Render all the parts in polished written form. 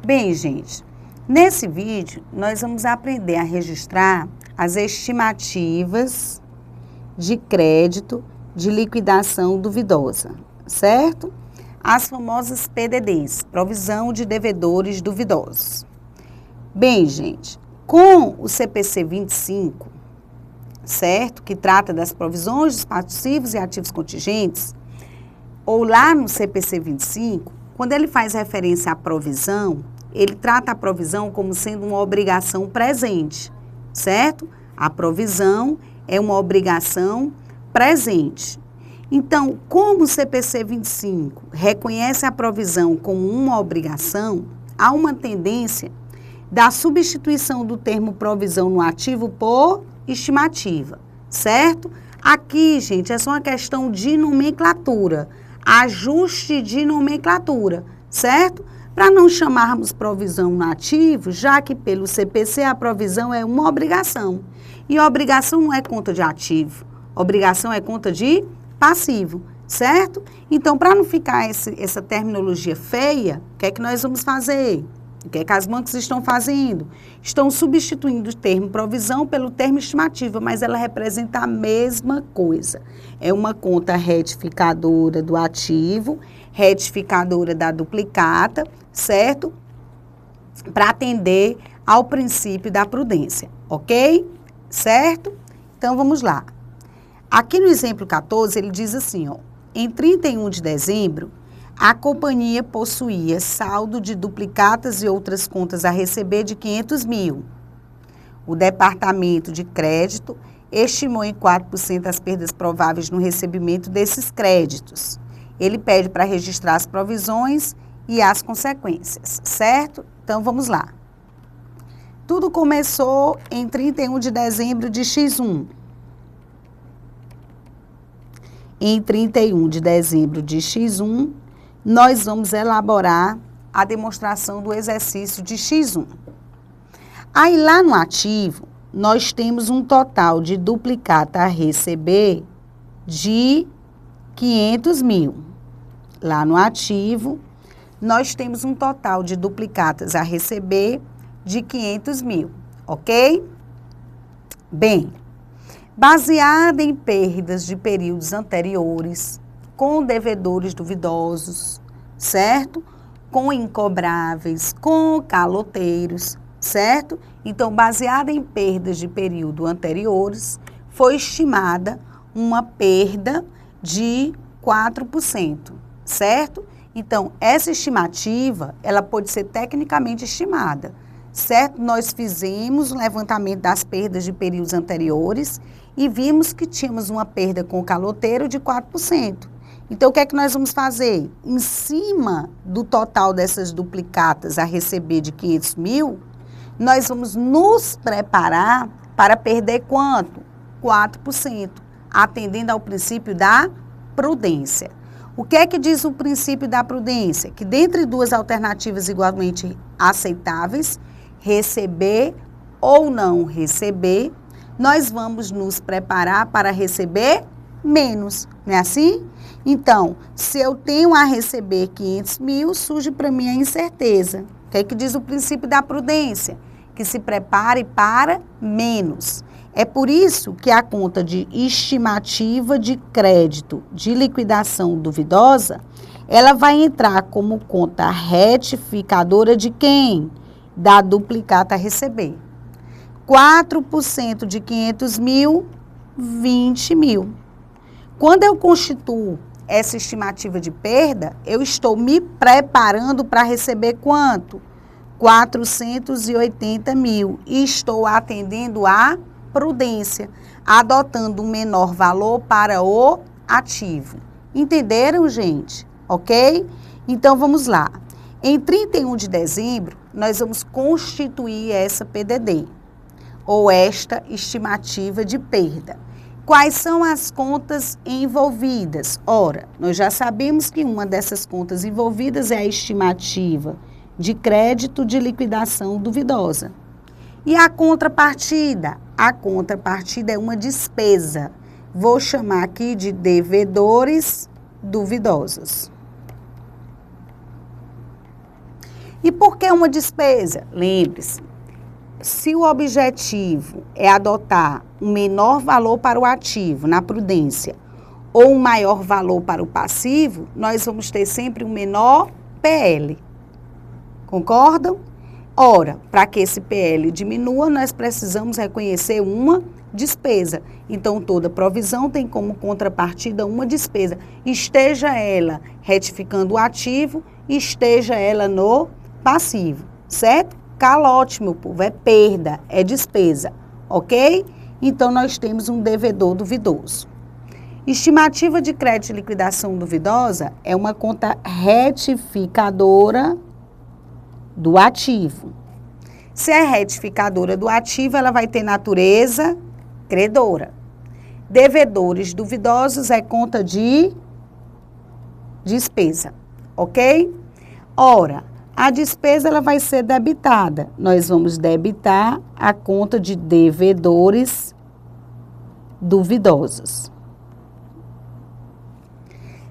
Bem, gente, nesse vídeo nós vamos aprender a registrar as estimativas de crédito de liquidação duvidosa, certo? As famosas PDDs, Provisão de Devedores Duvidosos. Bem, gente, com o CPC 25, certo? Que trata das provisões dos passivos e ativos contingentes, ou lá no CPC 25, quando ele faz referência à provisão, ele trata a provisão como sendo uma obrigação presente, certo? A provisão é uma obrigação presente. Então, como o CPC 25 reconhece a provisão como uma obrigação, há uma tendência da substituição do termo provisão no ativo por estimativa, certo? Aqui, gente, é só uma questão de nomenclatura, ajuste de nomenclatura, certo? Para não chamarmos provisão no ativo, já que pelo CPC a provisão é uma obrigação. E obrigação não é conta de ativo, obrigação é conta de passivo, certo? Então, para não ficar essa terminologia feia, o que é que nós vamos fazer? O que é que as bancas estão fazendo? Estão substituindo o termo provisão pelo termo estimativa, mas ela representa a mesma coisa. É uma conta retificadora do ativo, retificadora da duplicata, certo? Para atender ao princípio da prudência, ok? Certo? Então, vamos lá. Aqui no exemplo 14, ele diz assim, ó, em 31 de dezembro, a companhia possuía saldo de duplicatas e outras contas a receber de 500 mil. O departamento de crédito estimou em 4% as perdas prováveis no recebimento desses créditos. Ele pede para registrar as provisões e as consequências, certo? Então, vamos lá. Tudo começou em 31 de dezembro de X1. Em 31 de dezembro de X1, nós vamos elaborar a demonstração do exercício de X1. Aí, lá no ativo, nós temos um total de duplicata a receber de 500 mil. Lá no ativo, nós temos um total de duplicatas a receber de 500 mil, ok? Bem, baseada em perdas de períodos anteriores, com devedores duvidosos, certo? Com incobráveis, com caloteiros, certo? Então, baseada em perdas de período anteriores, foi estimada uma perda de 4%, certo? Então, essa estimativa, ela pode ser tecnicamente estimada, certo? Nós fizemos o levantamento das perdas de períodos anteriores e vimos que tínhamos uma perda com o caloteiro de 4%. Então, o que é que nós vamos fazer? Em cima do total dessas duplicatas a receber de 500 mil, nós vamos nos preparar para perder quanto? 4%, atendendo ao princípio da prudência. O que é que diz o princípio da prudência? Que dentre duas alternativas igualmente aceitáveis, receber ou não receber, nós vamos nos preparar para receber menos, não é assim? Então, se eu tenho a receber 500 mil, surge para mim a incerteza. O que é que diz o princípio da prudência? Que se prepare para menos. É por isso que a conta de estimativa de crédito de liquidação duvidosa, ela vai entrar como conta retificadora de quem? Da duplicata a receber. 4% de 500 mil, 20 mil. Quando eu constituo essa estimativa de perda, eu estou me preparando para receber quanto? 480 mil. E estou atendendo à prudência, adotando um menor valor para o ativo. Entenderam, gente? Ok? Então, vamos lá. Em 31 de dezembro, nós vamos constituir essa PDD, ou esta estimativa de perda. Quais são as contas envolvidas? Ora, nós já sabemos que uma dessas contas envolvidas é a estimativa de crédito de liquidação duvidosa. E a contrapartida? A contrapartida é uma despesa. Vou chamar aqui de devedores duvidosos. E por que uma despesa? Lembre-se, se o objetivo é adotar um menor valor para o ativo na prudência ou um maior valor para o passivo, nós vamos ter sempre um menor PL. Concordam? Ora, para que esse PL diminua, nós precisamos reconhecer uma despesa. Então, toda provisão tem como contrapartida uma despesa. Esteja ela retificando o ativo, esteja ela no passivo, certo? Calote, meu povo, é perda, é despesa, ok? Então, nós temos um devedor duvidoso. Estimativa de crédito e liquidação duvidosa é uma conta retificadora do ativo. Se é retificadora do ativo, ela vai ter natureza credora. Devedores duvidosos é conta de despesa, ok? Ora, a despesa ela vai ser debitada. Nós vamos debitar a conta de devedores duvidosos.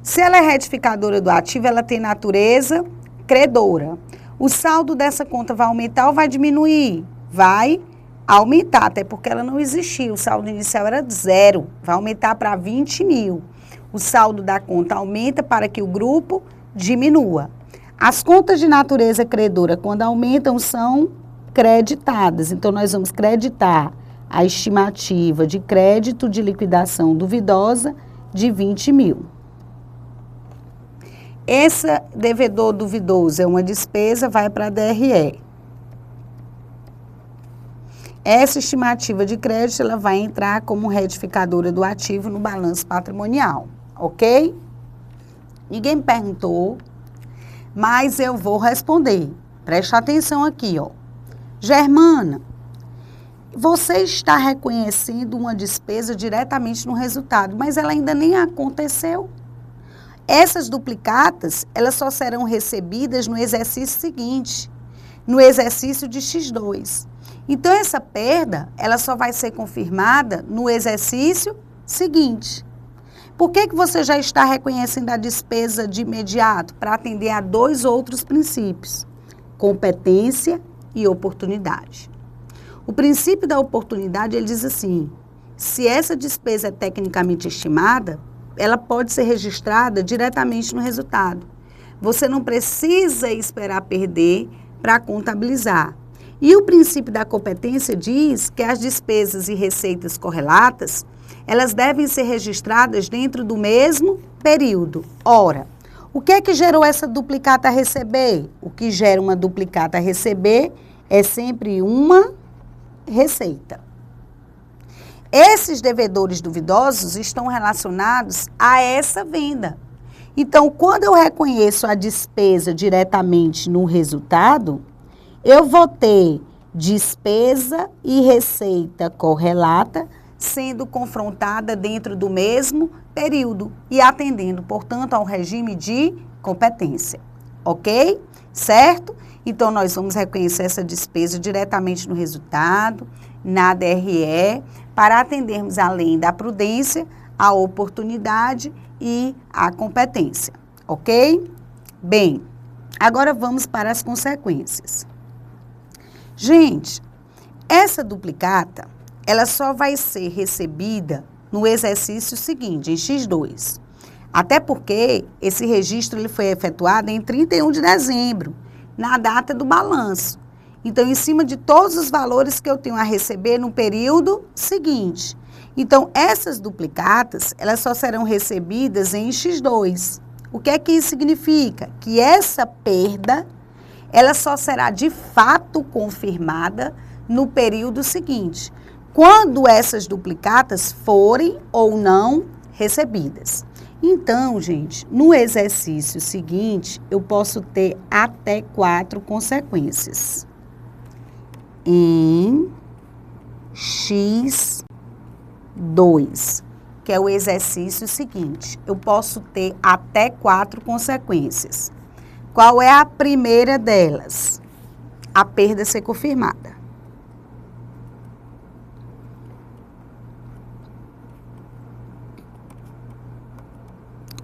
Se ela é retificadora do ativo, ela tem natureza credora. O saldo dessa conta vai aumentar ou vai diminuir? Vai aumentar, até porque ela não existia. O saldo inicial era 0, vai aumentar para 20 mil. O saldo da conta aumenta para que o grupo diminua. As contas de natureza credora, quando aumentam, são creditadas. Então, nós vamos creditar a estimativa de crédito de liquidação duvidosa de 20 mil. Esse devedor duvidoso é uma despesa, vai para a DRE. Essa estimativa de crédito, ela vai entrar como retificadora do ativo no balanço patrimonial, ok? Ninguém me perguntou, mas eu vou responder. Preste atenção aqui, ó. Germana, você está reconhecendo uma despesa diretamente no resultado, mas ela ainda nem aconteceu. Essas duplicatas, elas só serão recebidas no exercício seguinte, no exercício de X2. Então, essa perda, ela só vai ser confirmada no exercício seguinte. Por que você já está reconhecendo a despesa de imediato? Para atender a 2 outros princípios, competência e oportunidade. O princípio da oportunidade, ele diz assim, se essa despesa é tecnicamente estimada, ela pode ser registrada diretamente no resultado. Você não precisa esperar perder para contabilizar. E o princípio da competência diz que as despesas e receitas correlatas, elas devem ser registradas dentro do mesmo período. Ora, o que é que gerou essa duplicata a receber? O que gera uma duplicata a receber é sempre uma receita. Esses devedores duvidosos estão relacionados a essa venda. Então, quando eu reconheço a despesa diretamente no resultado, eu vou ter despesa e receita correlata sendo confrontada dentro do mesmo período e atendendo, portanto, ao regime de competência. Ok? Certo? Então, nós vamos reconhecer essa despesa diretamente no resultado, na DRE, para atendermos, além da prudência, a oportunidade e a competência. Ok? Bem, agora vamos para as consequências. Gente, essa duplicata, ela só vai ser recebida no exercício seguinte, em X2. Até porque esse registro ele foi efetuado em 31 de dezembro, na data do balanço. Então, em cima de todos os valores que eu tenho a receber no período seguinte. Então, essas duplicatas, elas só serão recebidas em X2. O que é que isso significa? Que essa perda, ela só será de fato confirmada no período seguinte, quando essas duplicatas forem ou não recebidas. Então, gente, no exercício seguinte, eu posso ter até 4 consequências. Em X2, que é o exercício seguinte, eu posso ter até 4 consequências. Qual é a primeira delas? A perda ser confirmada.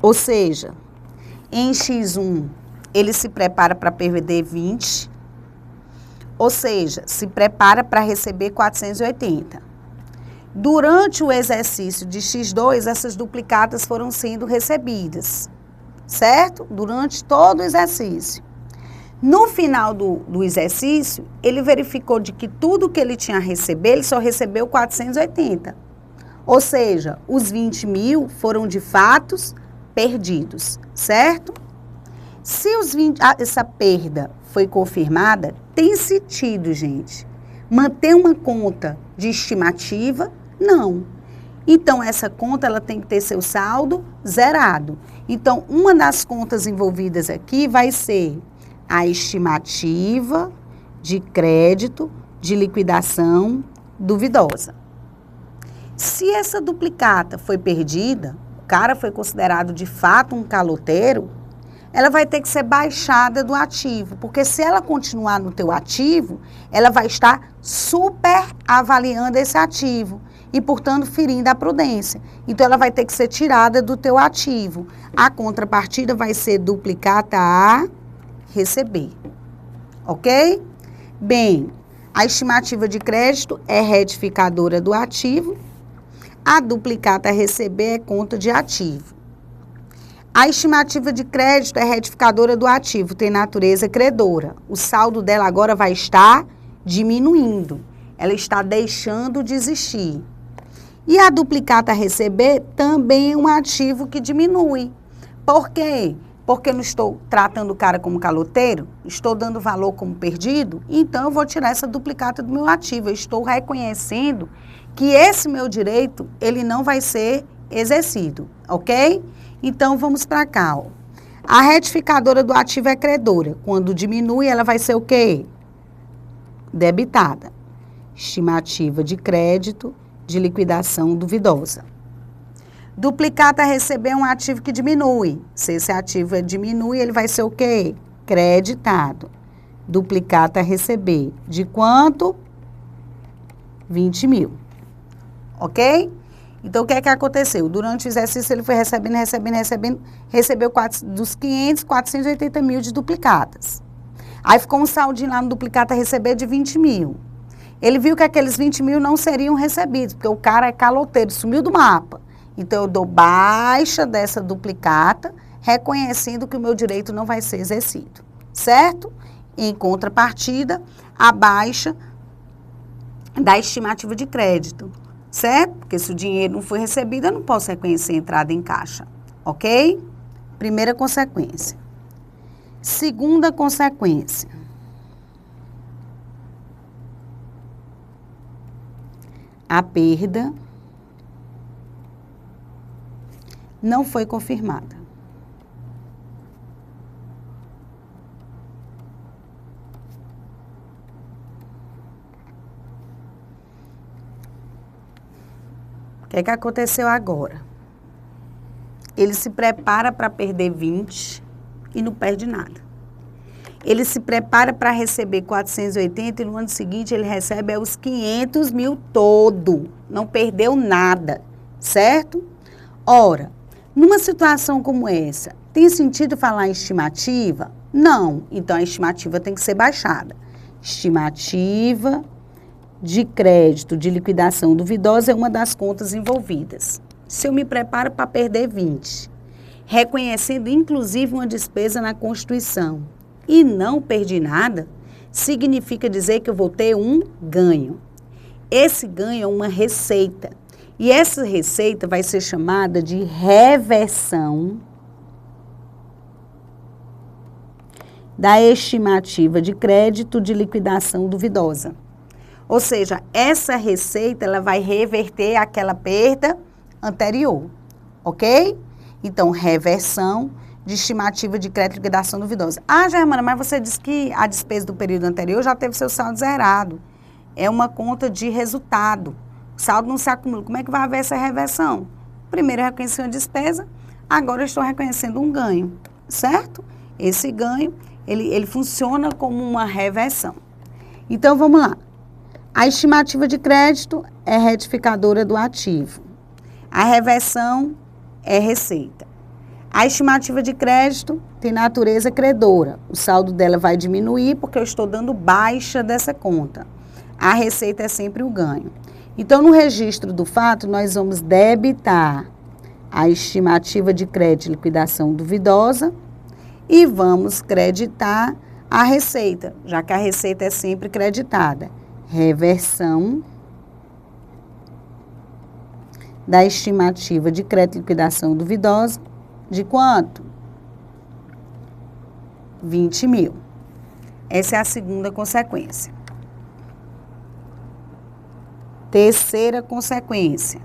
Ou seja, em X1 ele se prepara para perder 20, ou seja, se prepara para receber 480. Durante o exercício de X2, essas duplicatas foram sendo recebidas, certo? Durante todo o exercício. No final do exercício, ele verificou de que tudo que ele tinha a receber, ele só recebeu 480. Ou seja, os 20 mil foram de fatos perdidos, certo? Se essa perda foi confirmada, tem sentido, gente, manter uma conta de estimativa? Não. Então, essa conta ela tem que ter seu saldo zerado. Então, uma das contas envolvidas aqui vai ser a estimativa de crédito de liquidação duvidosa. Se essa duplicata foi perdida, o cara foi considerado de fato um caloteiro, ela vai ter que ser baixada do ativo, porque se ela continuar no teu ativo, ela vai estar super avaliando esse ativo e, portanto, ferindo a prudência. Então, ela vai ter que ser tirada do teu ativo. A contrapartida vai ser duplicata a receber, ok? Bem, a estimativa de crédito é retificadora do ativo, a duplicata a receber é conta de ativo. A estimativa de crédito é retificadora do ativo, tem natureza credora. O saldo dela agora vai estar diminuindo, ela está deixando de existir. E a duplicata a receber também é um ativo que diminui. Por quê? Porque eu não estou tratando o cara como caloteiro, estou dando valor como perdido, então eu vou tirar essa duplicata do meu ativo. Eu estou reconhecendo que esse meu direito, ele não vai ser exercido, ok? Então, vamos para cá, ó. A retificadora do ativo é credora. Quando diminui, ela vai ser o quê? Debitada. Estimativa de crédito de liquidação duvidosa. Duplicata a receber um ativo que diminui. Se esse ativo diminui, ele vai ser o quê? Creditado. Duplicata a receber. De quanto? 20 mil. Ok? Então, o que é que aconteceu? Durante o exercício, ele foi recebendo, recebeu dos 500, 480 mil de duplicatas. Aí ficou um saldinho lá no duplicata a receber de 20 mil. Ele viu que aqueles 20 mil não seriam recebidos, porque o cara é caloteiro, sumiu do mapa. Então, eu dou baixa dessa duplicata, reconhecendo que o meu direito não vai ser exercido, certo? Em contrapartida, a baixa da estimativa de crédito, certo? Porque se o dinheiro não foi recebido, eu não posso reconhecer a entrada em caixa, ok? Primeira consequência. Segunda consequência. A perda não foi confirmada. O que é que aconteceu agora? Ele se prepara para perder 20 e não perde nada. Ele se prepara para receber 480 e no ano seguinte ele recebe os 500 mil todo. Não perdeu nada, certo? Ora, numa situação como essa, tem sentido falar em estimativa? Não. Então, a estimativa tem que ser baixada. Estimativa de crédito de liquidação duvidosa é uma das contas envolvidas. Se eu me preparo para perder 20, reconhecendo inclusive uma despesa na Constituição, e não perdi nada, significa dizer que eu vou ter um ganho. Esse ganho é uma receita. E essa receita vai ser chamada de reversão da estimativa de crédito de liquidação duvidosa. Ou seja, essa receita ela vai reverter aquela perda anterior, ok? Então, reversão de estimativa de crédito de liquidação duvidosa. Ah, Germana, mas você disse que a despesa do período anterior já teve seu saldo zerado. É uma conta de resultado. O saldo não se acumula. Como é que vai haver essa reversão? Primeiro eu reconheci uma despesa, agora eu estou reconhecendo um ganho, certo? Esse ganho, ele funciona como uma reversão. Então, vamos lá. A estimativa de crédito é retificadora do ativo. A reversão é receita. A estimativa de crédito tem natureza credora. O saldo dela vai diminuir porque eu estou dando baixa dessa conta. A receita é sempre o ganho. Então, no registro do fato, nós vamos debitar a estimativa de crédito de liquidação duvidosa e vamos creditar a receita, já que a receita é sempre creditada. Reversão da estimativa de crédito de liquidação duvidosa de quanto? 20 mil. Essa é a segunda consequência. Terceira consequência.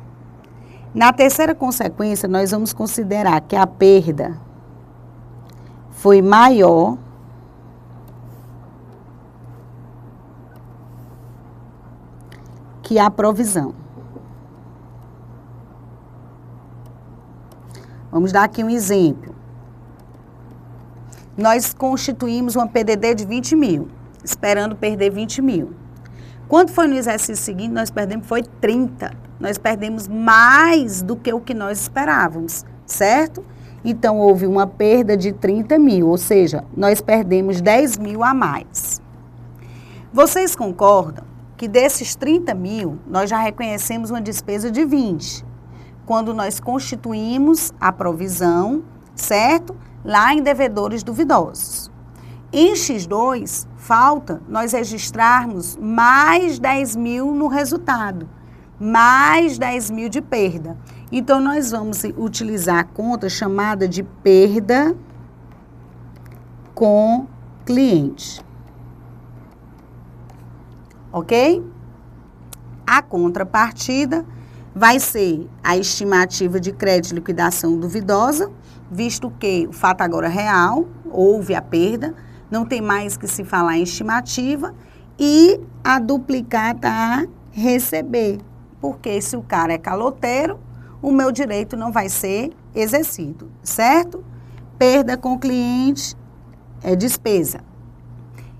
Na terceira consequência, nós vamos considerar que a perda foi maior que a provisão. Vamos dar aqui um exemplo. Nós constituímos uma PDD de 20 mil, esperando perder 20 mil. Quando foi no exercício seguinte, nós perdemos, foi 30. Nós perdemos mais do que o que nós esperávamos, certo? Então, houve uma perda de 30 mil, ou seja, nós perdemos 10 mil a mais. Vocês concordam que desses 30 mil, nós já reconhecemos uma despesa de 20, quando nós constituímos a provisão, certo? Lá em devedores duvidosos. Em X2, falta nós registrarmos mais 10 mil no resultado, mais 10 mil de perda. Então, nós vamos utilizar a conta chamada de perda com cliente. Ok? A contrapartida vai ser a estimativa de crédito de liquidação duvidosa, visto que o fato agora é real, houve a perda, não tem mais que se falar em estimativa, e a duplicata a receber, porque se o cara é caloteiro, o meu direito não vai ser exercido, certo? Perda com cliente é despesa.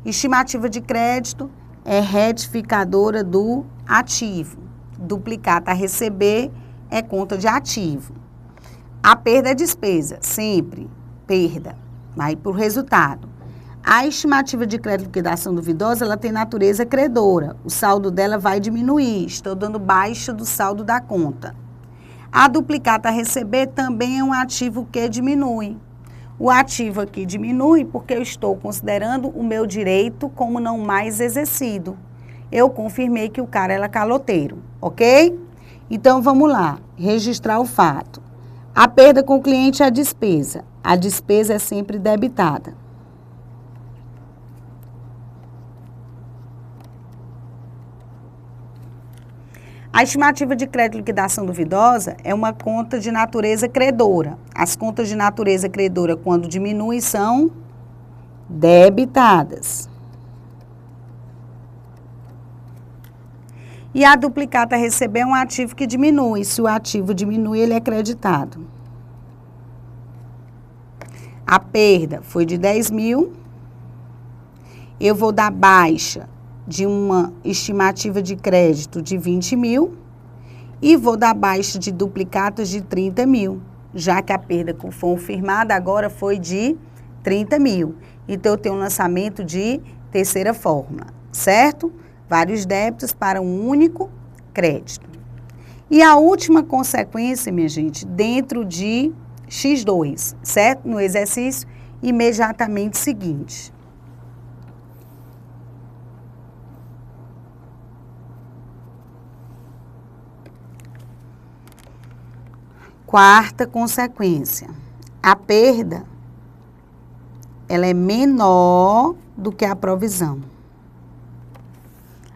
Estimativa de crédito é retificadora do ativo. Duplicata a receber é conta de ativo. A perda é despesa, sempre perda, vai para o resultado. A estimativa de crédito de liquidação duvidosa, ela tem natureza credora. O saldo dela vai diminuir, estou dando baixa do saldo da conta. A duplicata a receber também é um ativo que diminui. O ativo aqui diminui porque eu estou considerando o meu direito como não mais exercido. Eu confirmei que o cara era caloteiro, ok? Então, vamos lá, registrar o fato. A perda com o cliente é a despesa. A despesa é sempre debitada. A estimativa de crédito de liquidação duvidosa é uma conta de natureza credora. As contas de natureza credora, quando diminuem, são debitadas. E a duplicata a receber é um ativo que diminui. Se o ativo diminui, ele é creditado. A perda foi de 10 mil. Eu vou dar baixa de uma estimativa de crédito de 20 mil. E vou dar baixa de duplicatas de 30 mil. Já que a perda confirmada agora foi de 30 mil. Então, eu tenho um lançamento de terceira fórmula, certo? Vários débitos para um único crédito. E a última consequência, minha gente, dentro de X2, certo? No exercício imediatamente seguinte. Quarta consequência. A perda, ela é menor do que a provisão.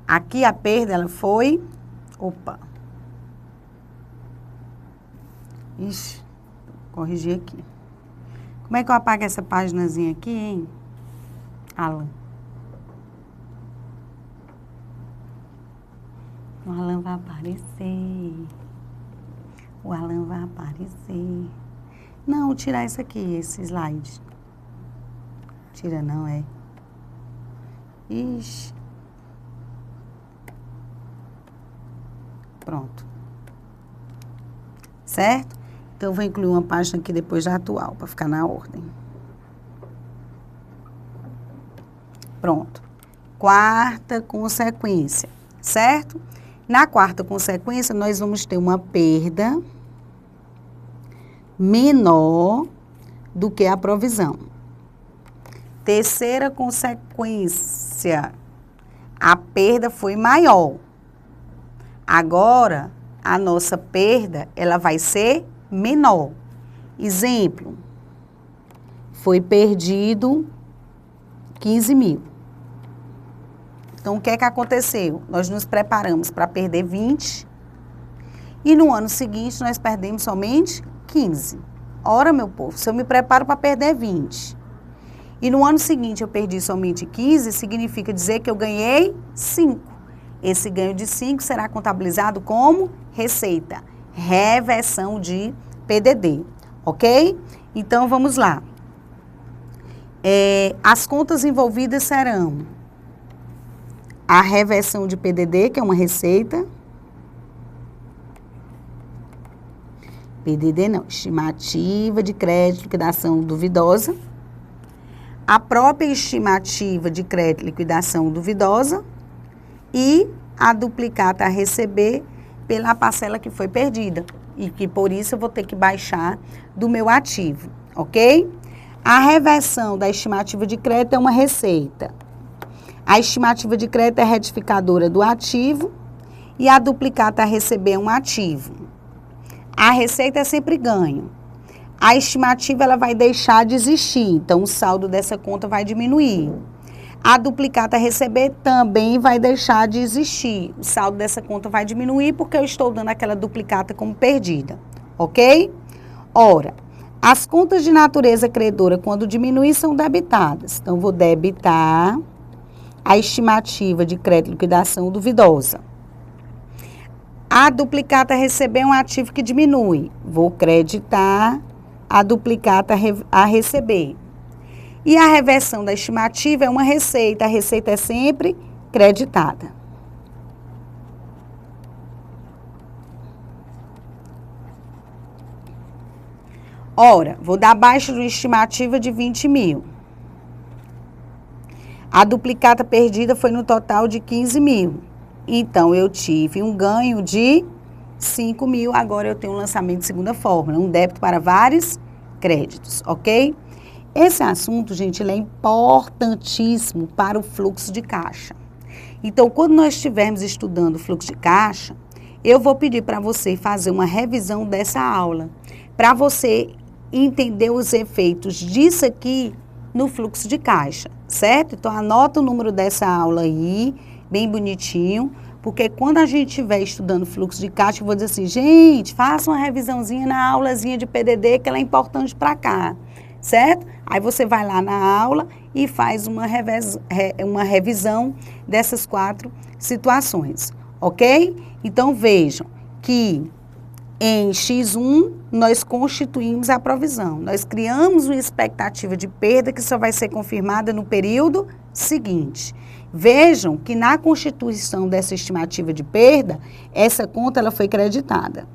Aqui a perda, ela foi... Opa! Ixi, corrigi aqui. Como é que eu apago essa paginazinha aqui, hein, Alan? O Alan vai aparecer. O Alan vai aparecer. Não, tirar isso aqui, esse slide. Tira não, é. Ixi. Pronto. Certo? Então, eu vou incluir uma página aqui depois da atual, para ficar na ordem. Pronto. Quarta consequência, certo? Na quarta consequência, nós vamos ter uma perda menor do que a provisão. Terceira consequência, a perda foi maior. Agora, a nossa perda, ela vai ser menor. Exemplo, foi perdido 15 mil. Então, o que é que aconteceu? Nós nos preparamos para perder 20 e no ano seguinte nós perdemos somente 15. Ora, meu povo, se eu me preparo para perder 20 e no ano seguinte eu perdi somente 15, significa dizer que eu ganhei 5. Esse ganho de 5 será contabilizado como receita, reversão de PDD, ok? Então, vamos lá. As contas envolvidas serão a reversão de PDD, que é uma receita. PDD não, estimativa de crédito, liquidação duvidosa. A própria estimativa de crédito, liquidação duvidosa. E a duplicata a receber pela parcela que foi perdida. E que por isso eu vou ter que baixar do meu ativo, ok? A reversão da estimativa de crédito é uma receita. A estimativa de crédito é retificadora do ativo e a duplicata a receber é um ativo. A receita é sempre ganho. A estimativa ela vai deixar de existir, então o saldo dessa conta vai diminuir. A duplicata a receber também vai deixar de existir. O saldo dessa conta vai diminuir porque eu estou dando aquela duplicata como perdida, ok? Ora, as contas de natureza credora, quando diminuir, são debitadas. Então, vou debitar a estimativa de crédito e liquidação duvidosa. A duplicata a receber é um ativo que diminui. Vou creditar a duplicata a receber. E a reversão da estimativa é uma receita. A receita é sempre creditada. Ora, vou dar baixa de uma estimativa de 20 mil. A duplicata perdida foi no total de 15 mil. Então, eu tive um ganho de 5 mil. Agora, eu tenho um lançamento de segunda fórmula. Um débito para vários créditos, ok? Esse assunto, gente, ele é importantíssimo para o fluxo de caixa. Então, quando nós estivermos estudando o fluxo de caixa, eu vou pedir para você fazer uma revisão dessa aula, para você entender os efeitos disso aqui no fluxo de caixa, certo? Então, anota o número dessa aula aí, bem bonitinho, porque quando a gente estiver estudando fluxo de caixa, eu vou dizer assim, gente, faça uma revisãozinha na aulazinha de PDD, que ela é importante para cá. Certo? Aí você vai lá na aula e faz uma revisão dessas 4 situações, ok? Então, vejam que em X1 nós constituímos a provisão. Nós criamos uma expectativa de perda que só vai ser confirmada no período seguinte. Vejam que na constituição dessa estimativa de perda, essa conta ela foi creditada.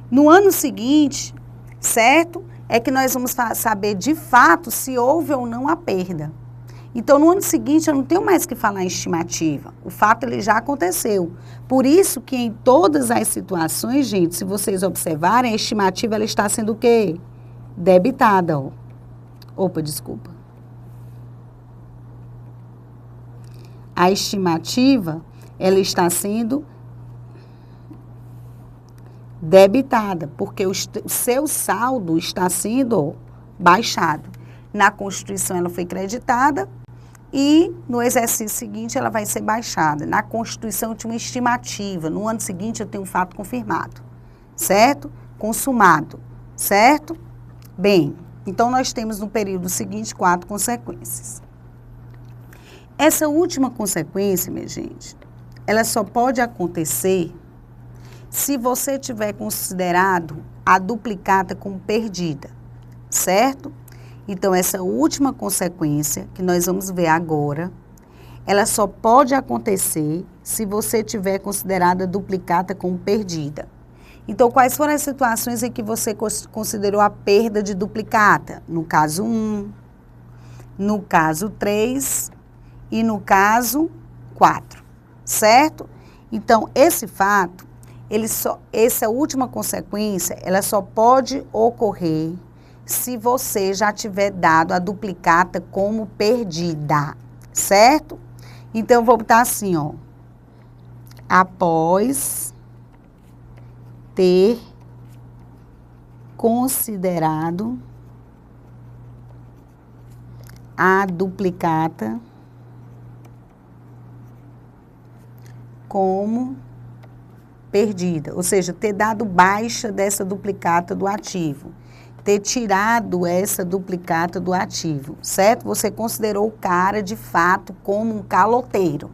No ano seguinte, certo? É que nós vamos saber de fato se houve ou não a perda. Então, no ano seguinte, eu não tenho mais que falar em estimativa. O fato, ele já aconteceu. Por isso que em todas as situações, gente, se vocês observarem, a estimativa, ela está sendo o quê? Debitada, ó. Opa, desculpa. A estimativa, ela está sendo debitada, porque o seu saldo está sendo baixado. Na Constituição ela foi creditada e no exercício seguinte ela vai ser baixada. Na Constituição eu tinha uma estimativa, no ano seguinte eu tenho um fato confirmado, certo? Consumado, certo? Bem, então nós temos no período seguinte 4 consequências. Essa última consequência, minha gente, ela só pode acontecer se você tiver considerado a duplicata como perdida, certo? Então, essa última consequência, que nós vamos ver agora, ela só pode acontecer se você tiver considerado a duplicata como perdida. Então, quais foram as situações em que você considerou a perda de duplicata? No caso 1, no caso 3 e no caso 4, certo? Então, esse fato, essa última consequência, ela só pode ocorrer se você já tiver dado a duplicata como perdida, certo? Então, eu vou botar assim, ó. Após ter considerado a duplicata como perdida, ou seja, ter dado baixa dessa duplicata do ativo, ter tirado essa duplicata do ativo, certo? Você considerou o cara, de fato, como um caloteiro,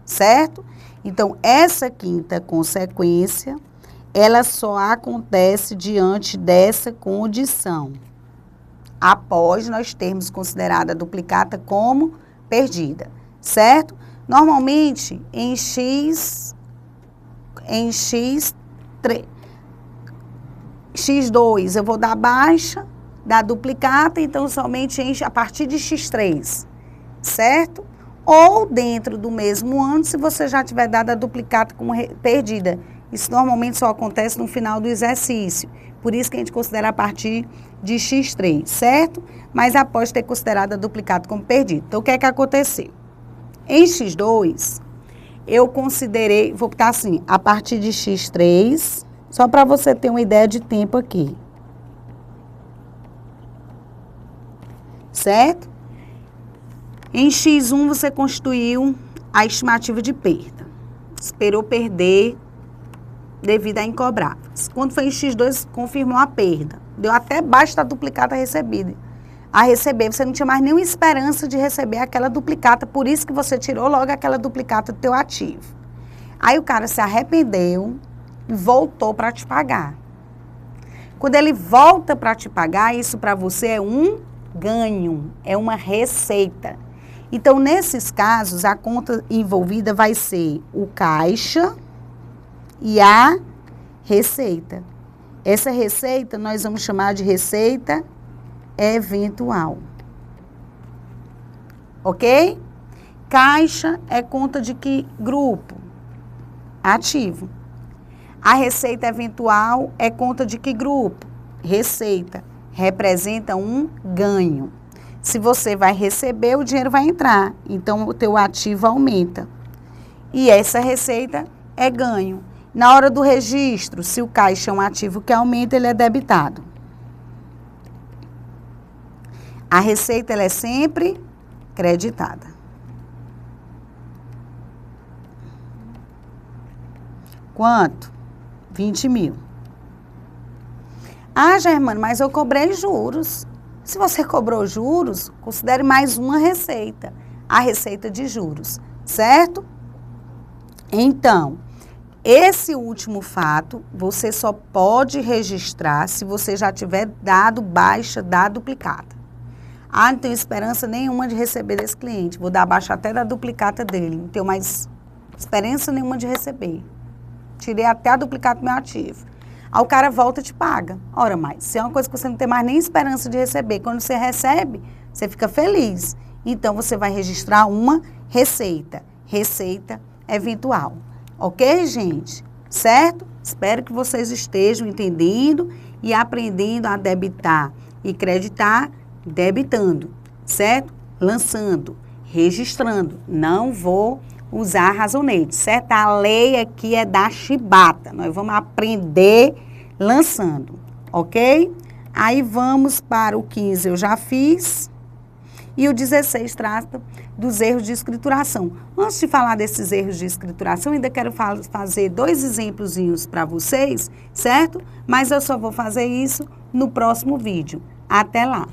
certo? Então, essa quinta consequência, ela só acontece diante dessa condição, após nós termos considerado a duplicata como perdida, certo? Normalmente, em X2, eu vou dar baixa da duplicata, então somente a partir de X3, certo? Ou dentro do mesmo ano, se você já tiver dado a duplicata como perdida. Isso normalmente só acontece no final do exercício. Por isso que a gente considera a partir de X3, certo? Mas após ter considerado a duplicata como perdida. Então, o que é que aconteceu? Em X2, eu considerei, vou botar assim, a partir de X3, só para você ter uma ideia de tempo aqui. Certo? Em X1, você constituiu a estimativa de perda. Esperou perder devido a incobráveis. Quando foi em X2, confirmou a perda. Deu até baixa da duplicata recebida. A receber, você não tinha mais nenhuma esperança de receber aquela duplicata, por isso que você tirou logo aquela duplicata do teu ativo. Aí o cara se arrependeu e voltou para te pagar. Quando ele volta para te pagar, isso para você é um ganho, é uma receita. Então, nesses casos, a conta envolvida vai ser o caixa e a receita. Essa receita nós vamos chamar de receita eventual. Ok? Caixa é conta de que grupo? Ativo. A receita eventual é conta de que grupo? Receita. Representa um ganho. Se você vai receber, o dinheiro vai entrar. Então, o teu ativo aumenta. E essa receita é ganho. Na hora do registro, se o caixa é um ativo que aumenta, ele é debitado. A receita, ela é sempre creditada. Quanto? 20 mil. Ah, Germana, mas eu cobrei juros. Se você cobrou juros, considere mais uma receita. A receita de juros, certo? Então, esse último fato, você só pode registrar se você já tiver dado baixa da duplicata. Ah, não tenho esperança nenhuma de receber desse cliente. Vou dar baixa até da duplicata dele. Não tenho mais esperança nenhuma de receber. Tirei até a duplicata do meu ativo. Aí o cara volta e te paga. Ora, mas se é uma coisa que você não tem mais nem esperança de receber, quando você recebe, você fica feliz. Então, você vai registrar uma receita. Receita eventual. Ok, gente? Certo? Espero que vocês estejam entendendo e aprendendo a debitar e creditar, debitando, certo? Lançando, registrando. Não vou usar razonete, certo? A lei aqui é da chibata. Nós vamos aprender lançando, ok? Aí vamos para o 15, eu já fiz. E o 16 trata dos erros de escrituração. Antes de falar desses erros de escrituração, ainda quero fazer 2 exemplozinhos para vocês, certo? Mas eu só vou fazer isso no próximo vídeo. Até lá!